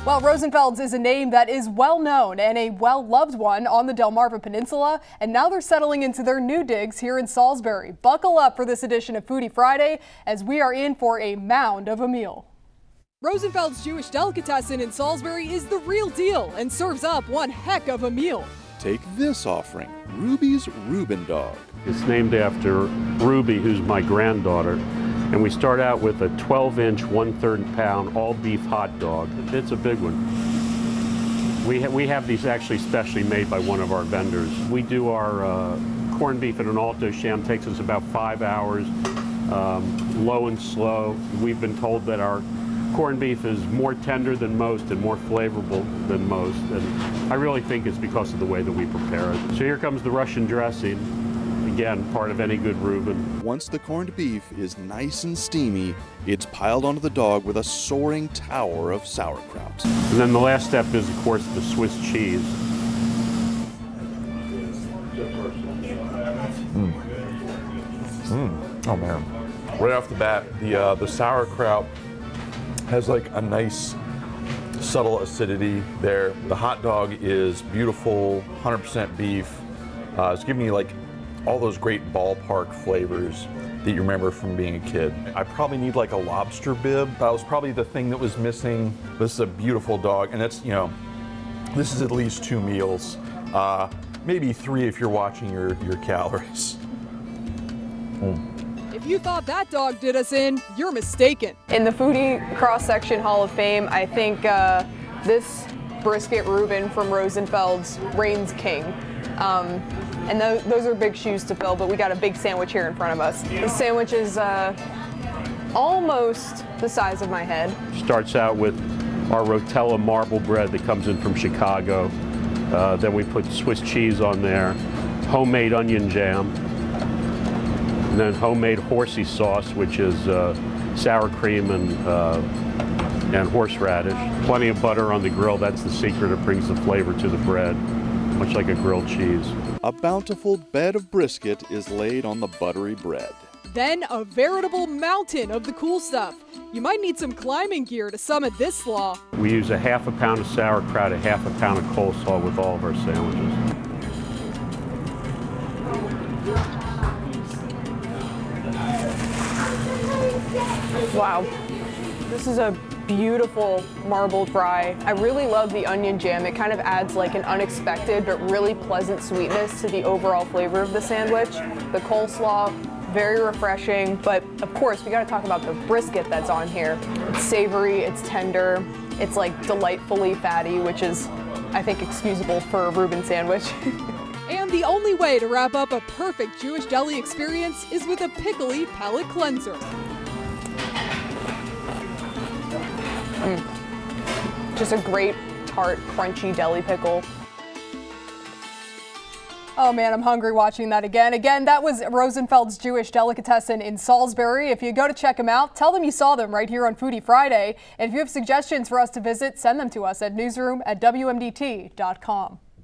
Well, Rosenfeld's is a name that is well known and a well-loved one on the Delmarva Peninsula, and now they're settling into their new digs here in Salisbury. Buckle up for this edition of Foodie Friday as we are in for a mound of a meal. Rosenfeld's Jewish Delicatessen in Salisbury is the real deal and serves up one heck of a meal. Take this offering, Ruby's Reuben Dog. It's named after Ruby, who's my granddaughter. And we start out with a 12-inch, 1/3 pound, all-beef hot dog. It's a big one. We have these actually specially made by one of our vendors. We do our corned beef in an alto sham. Takes us about 5 hours, low and slow. We've been told that our corned beef is more tender than most and more flavorful than most. And I really think it's because of the way that we prepare it. So here comes the Russian dressing. Again, part of any good Reuben. Once the corned beef is nice and steamy, it's piled onto the dog with a soaring tower of sauerkraut. And then the last step is, of course, the Swiss cheese. Oh man! Right off the bat, the sauerkraut has like a nice, subtle acidity there. The hot dog is beautiful, 100% beef. It's giving me like all those great ballpark flavors that you remember from being a kid. I probably need like a lobster bib. That was probably the thing that was missing. This is a beautiful dog, and it's, this is at least 2 meals. Maybe 3 if you're watching your calories. If you thought that dog did us in, you're mistaken. In the Foodie Cross-Section Hall of Fame, I think this brisket Reuben from Rosenfeld's reigns king. And those are big shoes to fill, but we got a big sandwich here in front of us. The sandwich is almost the size of my head. Starts out with our Rotella marble bread that comes in from Chicago. Then we put Swiss cheese on there, homemade onion jam, and then homemade horsey sauce, which is sour cream and horseradish. Plenty of butter on the grill. That's the secret. It brings the flavor to the bread, much like a grilled cheese. A bountiful bed of brisket is laid on the buttery bread. Then a veritable mountain of the cool stuff. You might need some climbing gear to summit this slaw. We use a 1/2 pound of sauerkraut, a 1/2 pound of coleslaw with all of our sandwiches. Wow, this is a beautiful marbled fry. I really love the onion jam. It kind of adds like an unexpected but really pleasant sweetness to the overall flavor of the sandwich. The coleslaw, very refreshing, but of course we got to talk about the brisket that's on here. It's savory, it's tender, it's like delightfully fatty, which is, I think, excusable for a Reuben sandwich. And the only way to wrap up a perfect Jewish deli experience is with a pickly palate cleanser. Just a great, tart, crunchy deli pickle. Oh man, I'm hungry watching that again. Again, that was Rosenfeld's Jewish Delicatessen in Salisbury. If you go to check them out, tell them you saw them right here on Foodie Friday. And if you have suggestions for us to visit, send them to us at newsroom@wmdt.com.